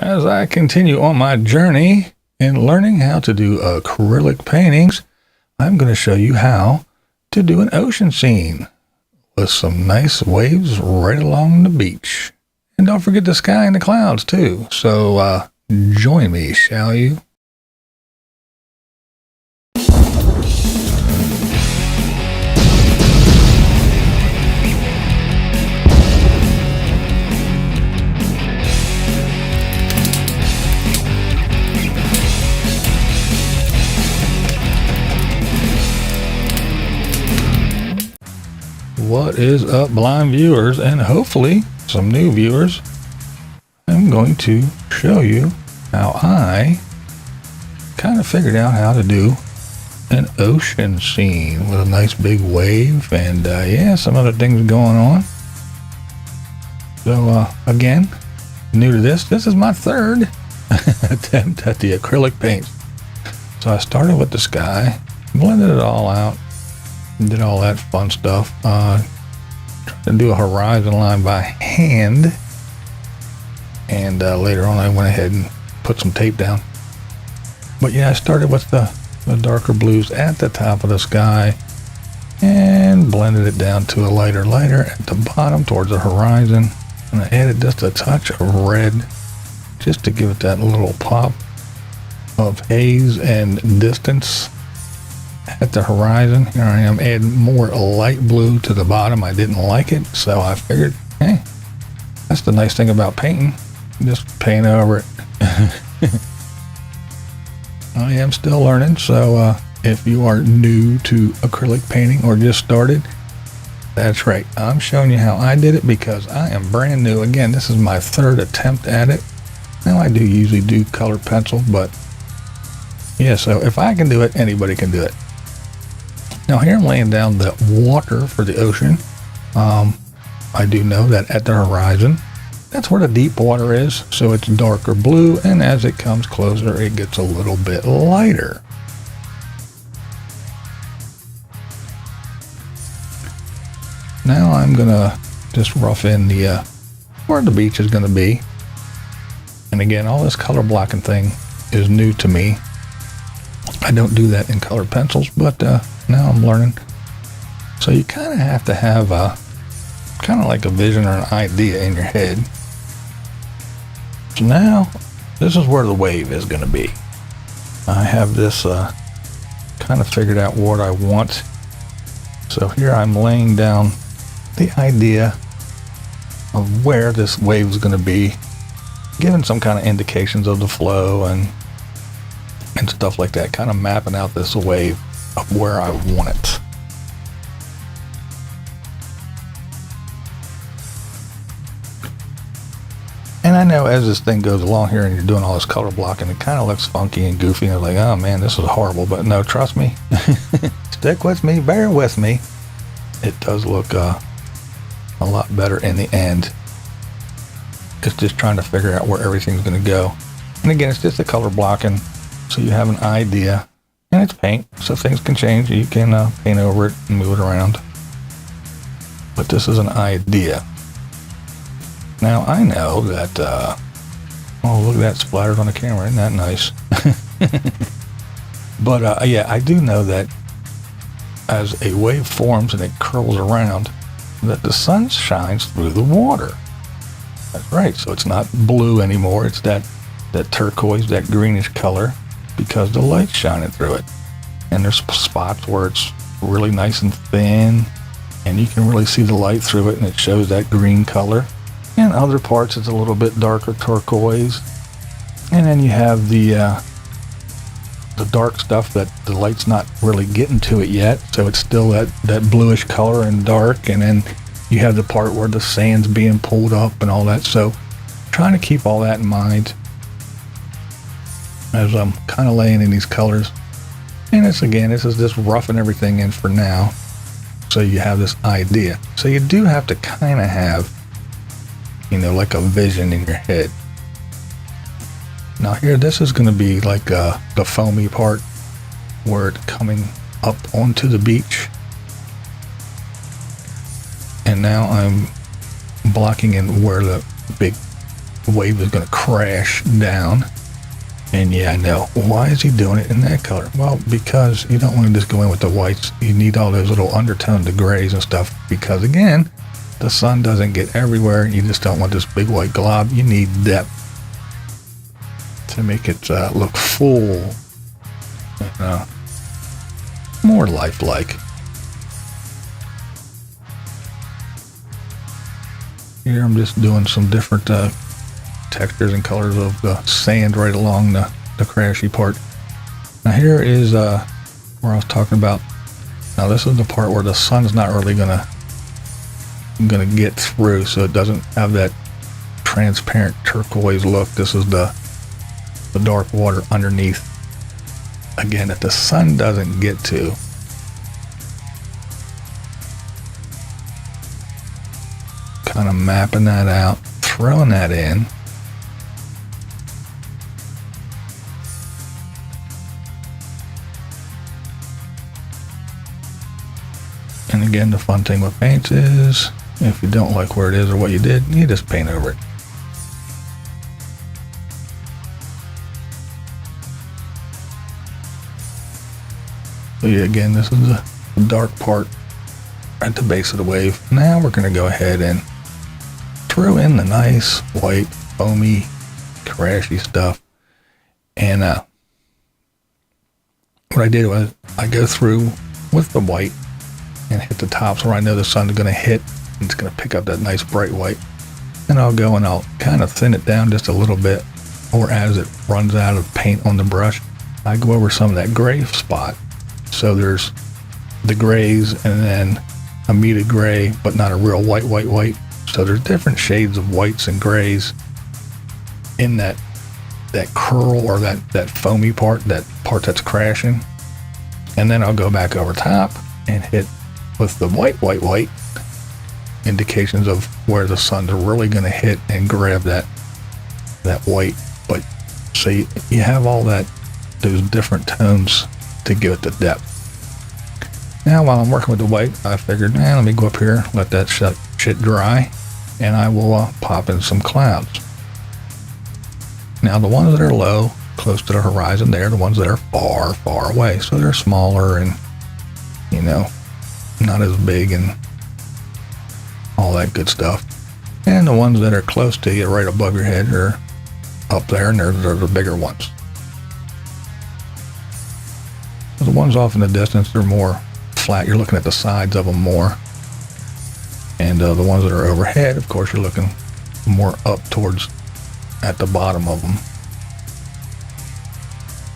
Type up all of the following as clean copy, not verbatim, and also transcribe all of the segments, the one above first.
As I continue on my journey in learning how to do acrylic paintings, I'm going to show you how to do an ocean scene with some nice waves right along the beach. And don't forget the sky and the clouds too. So join me, shall you? What is up, blind viewers, and hopefully some new viewers? I'm going to show you how I kind of figured out how to do an ocean scene with a nice big wave and yeah, some other things going on. So again, new to this is my third attempt at the acrylic paint. So I started with the sky, blended it all out, did all that fun stuff. Tried to do a horizon line by hand, and later on I went ahead and put some tape down. But yeah, I started with the darker blues at the top of the sky and blended it down to a lighter at the bottom towards the horizon, and I added just a touch of red just to give it that little pop of haze and distance at the horizon. Here I am adding more light blue to the bottom. I didn't like it, so I figured, hey, that's the nice thing about painting. Just paint over it. I am still learning, so if you are new to acrylic painting or just started, that's right. I'm showing you how I did it because I am brand new. Again, this is my third attempt at it. Now I do usually do colored pencil, but yeah, so if I can do it, anybody can do it. Now here I'm laying down the water for the ocean. I do know that at the horizon, that's where the deep water is, so it's darker blue, and as it comes closer, it gets a little bit lighter. Now I'm gonna just rough in the where the beach is gonna be. And again, all this color blocking thing is new to me. I don't do that in colored pencils, but now I'm learning. So you kind of have to have kind of like a vision or an idea in your head. So now this is where the wave is going to be. I have this kind of figured out what I want. So here I'm laying down the idea of where this wave is going to be, giving some kind of indications of the flow and stuff like that, kind of mapping out this wave of where I want it. And I know as this thing goes along here and you're doing all this color blocking, it kind of looks funky and goofy, and I was like, oh man, this is horrible. But no, trust me, stick with me, bear with me. It does look a lot better in the end. It's just trying to figure out where everything's going to go. And again, it's just the color blocking, so you have an idea. And it's paint, so things can change. You can paint over it and move it around. But this is an idea. Now, I know that, oh, look at that splattered on the camera. Isn't that nice? But, yeah, I do know that as a wave forms and it curls around, that the sun shines through the water. That's right. So it's not blue anymore. It's that turquoise, that greenish color, because the light's shining through it. And there's spots where it's really nice and thin, and you can really see the light through it, and it shows that green color. And other parts it's a little bit darker turquoise. And then you have the dark stuff that the light's not really getting to it yet, so it's still that bluish color and dark. And then you have the part where the sand's being pulled up and all that. So trying to keep all that in mind as I'm kind of laying in these colors. And this is just roughing everything in for now, so you have this idea. So you do have to kind of have, like a vision in your head. Now here, this is going to be like the foamy part where it's coming up onto the beach. And now I'm blocking in where the big wave is going to crash down. And yeah, I know. Why is he doing it in that color? Well, because you don't want to just go in with the whites. You need all those little undertones, the grays and stuff, because again, the sun doesn't get everywhere. You just don't want this big white glob. You need depth to make it look full, more lifelike. Here I'm just doing some different textures and colors of the sand right along the crashy part. Now here is where I was talking about. Now this is the part where the sun's not really gonna get through, so it doesn't have that transparent turquoise look. This is the dark water underneath, again, that the sun doesn't get to. Kind of mapping that out, throwing that in. And again, the fun thing with paints is, if you don't like where it is or what you did, you just paint over it. So yeah, again, this is the dark part at the base of the wave. Now we're going to go ahead and throw in the nice white, foamy, crashy stuff. And what I did was I go through with the white and hit the tops where I know the sun's going to hit. And it's going to pick up that nice bright white. And I'll go and I'll kind of thin it down just a little bit, or as it runs out of paint on the brush, I go over some of that gray spot. So there's the grays and then a muted gray, but not a real white. So there's different shades of whites and grays in that curl or that foamy part, that part that's crashing. And then I'll go back over top and hit with the white, indications of where the sun's really going to hit and grab that white. But so you have all those different tones to give it the depth. Now while I'm working with the white, I figured, let me go up here, let that shit dry, and I will pop in some clouds. Now the ones that are low, close to the horizon, they're the ones that are far away. So they're smaller and, not as big and all that good stuff. And the ones that are close to you, right above your head, are up there, and they're the bigger ones. The ones off in the distance, they're more flat. You're looking at the sides of them more. And the ones that are overhead, of course, you're looking more up towards at the bottom of them.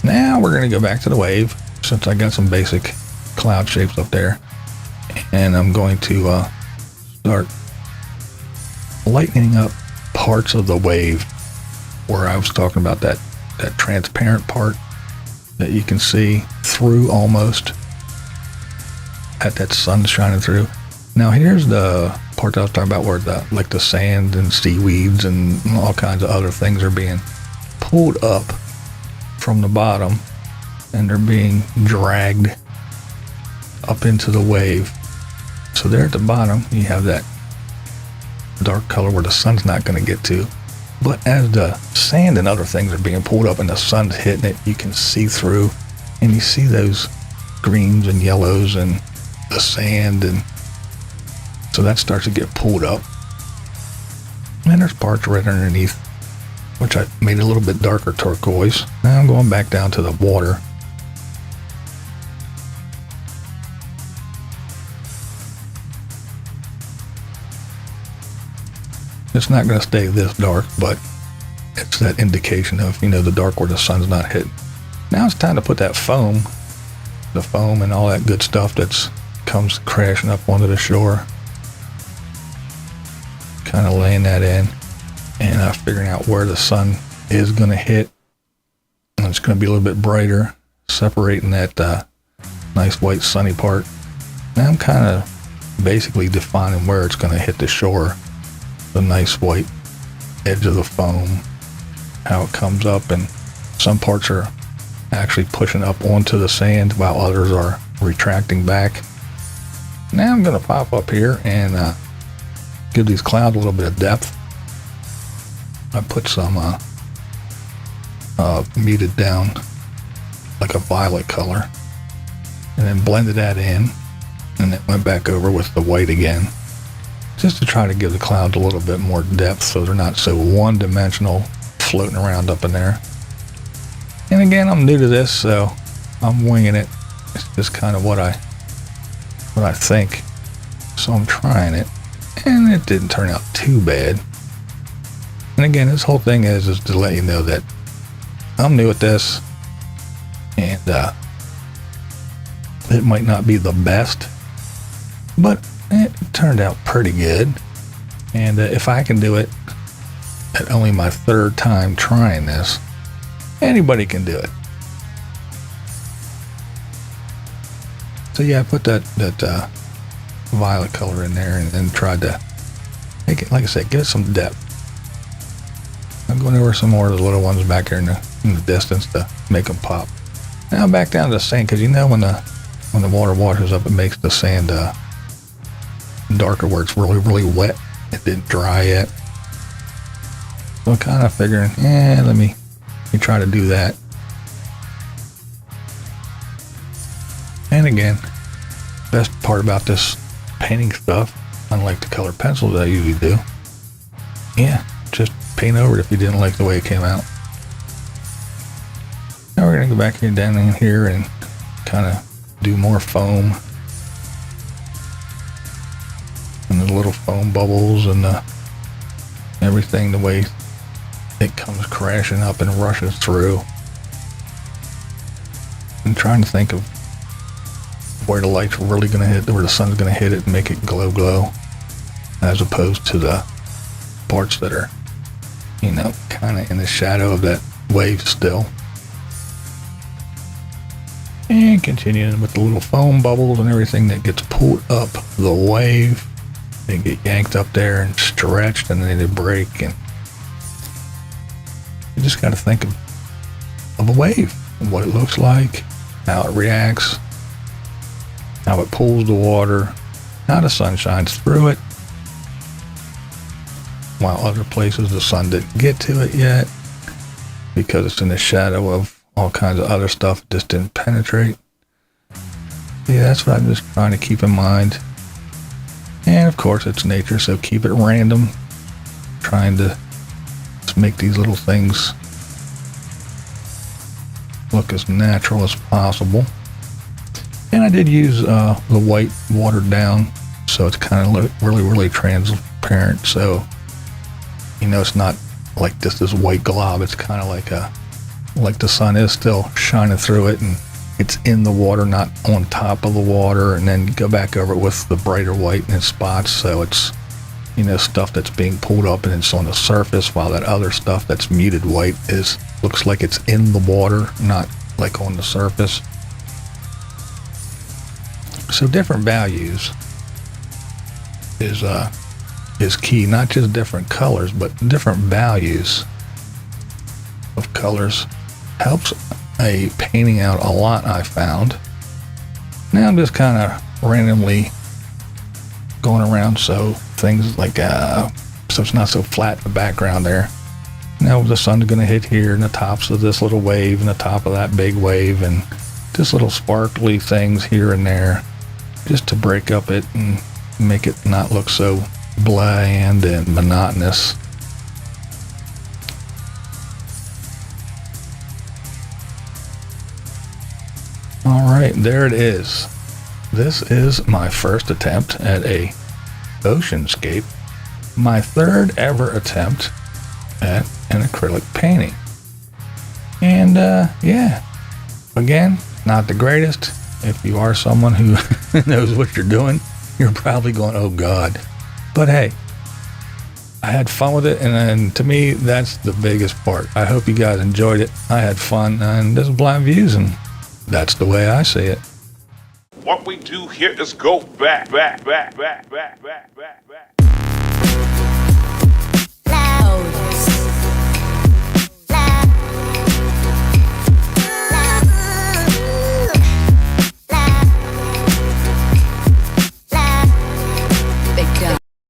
Now we're going to go back to the wave, since I got some basic cloud shapes up there. And I'm going to start lightening up parts of the wave where I was talking about that transparent part that you can see through almost at that sun shining through. Now here's the part that I was talking about where the sand and seaweeds and all kinds of other things are being pulled up from the bottom and they're being dragged up into the wave. So there at the bottom you have that dark color where the sun's not going to get to. But as the sand and other things are being pulled up and the sun's hitting it, you can see through, and you see those greens and yellows and the sand, and so that starts to get pulled up. And there's parts right underneath, which I made a little bit darker turquoise. Now I'm going back down to the water. It's not going to stay this dark, but it's that indication of, the dark where the sun's not hitting. Now it's time to put that foam, the foam and all that good stuff that comes crashing up onto the shore. Kind of laying that in and figuring out where the sun is going to hit. And it's going to be a little bit brighter, separating that nice white sunny part. Now I'm kind of basically defining where it's going to hit the shore. The nice white edge of the foam, how it comes up, and some parts are actually pushing up onto the sand while others are retracting back. Now I'm going to pop up here and give these clouds a little bit of depth. I put some muted down like a violet color, and then blended that in, and then went back over with the white again, just to try to give the clouds a little bit more depth so they're not so one-dimensional floating around up in there. And again, I'm new to this, so I'm winging it. It's just kind of what I think. So I'm trying it, and it didn't turn out too bad. And again, this whole thing is to let you know that I'm new at this, and it might not be the best, but it turned out pretty good. And if I can do it at only my third time trying this, anybody can do it. So yeah, I put that violet color in there, and then tried to make it, like I said, give it some depth. I'm going over some more of the little ones back here in the distance to make them pop. Now back down to the sand, because you know when the water washes up, it makes the sand darker where it's really, really wet. It didn't dry yet. So I'm kind of figuring, let me try to do that. And again, best part about this painting stuff, unlike the colored pencils that I usually do, just paint over it if you didn't like the way it came out. Now we're going to go back here, down in here, and kind of do more foam. And the little foam bubbles and everything, the way it comes crashing up and rushes through. I'm trying to think of where the light's really going to hit, where the sun's going to hit it and make it glow, as opposed to the parts that are, kind of in the shadow of that wave still. And continuing with the little foam bubbles and everything that gets pulled up the wave. They get yanked up there and stretched, and then they break. And you just got to think of a wave, and what it looks like, how it reacts, how it pulls the water, how the sun shines through it, while other places the sun didn't get to it yet because it's in the shadow of all kinds of other stuff. It just didn't penetrate. Yeah, that's what I'm just trying to keep in mind. And of course it's nature, so keep it random, trying to just make these little things look as natural as possible. And I did use the white watered down, so it's kind of really, really transparent. So, it's not like just this white glob. It's kind of like the sun is still shining through it, and it's in the water, not on top of the water. And then go back over it with the brighter white in spots, so it's, stuff that's being pulled up and it's on the surface, while that other stuff that's muted white looks like it's in the water, not like on the surface. So different values is key, not just different colors, but different values of colors helps a painting out a lot, I found. Now I'm just kind of randomly going around, so things like so it's not so flat in the background there. Now the sun's going to hit here, and the tops of this little wave, and the top of that big wave, and just little sparkly things here and there, just to break up it and make it not look so bland and monotonous. All right, there it is. This is my first attempt at a oceanscape, my third ever attempt at an acrylic painting. And again, not the greatest. If you are someone who knows what you're doing, you're probably going, oh God. But hey, I had fun with it, and to me, that's the biggest part. I hope you guys enjoyed it. I had fun, and this is Blind Views, and that's the way I see it. What we do here is go back.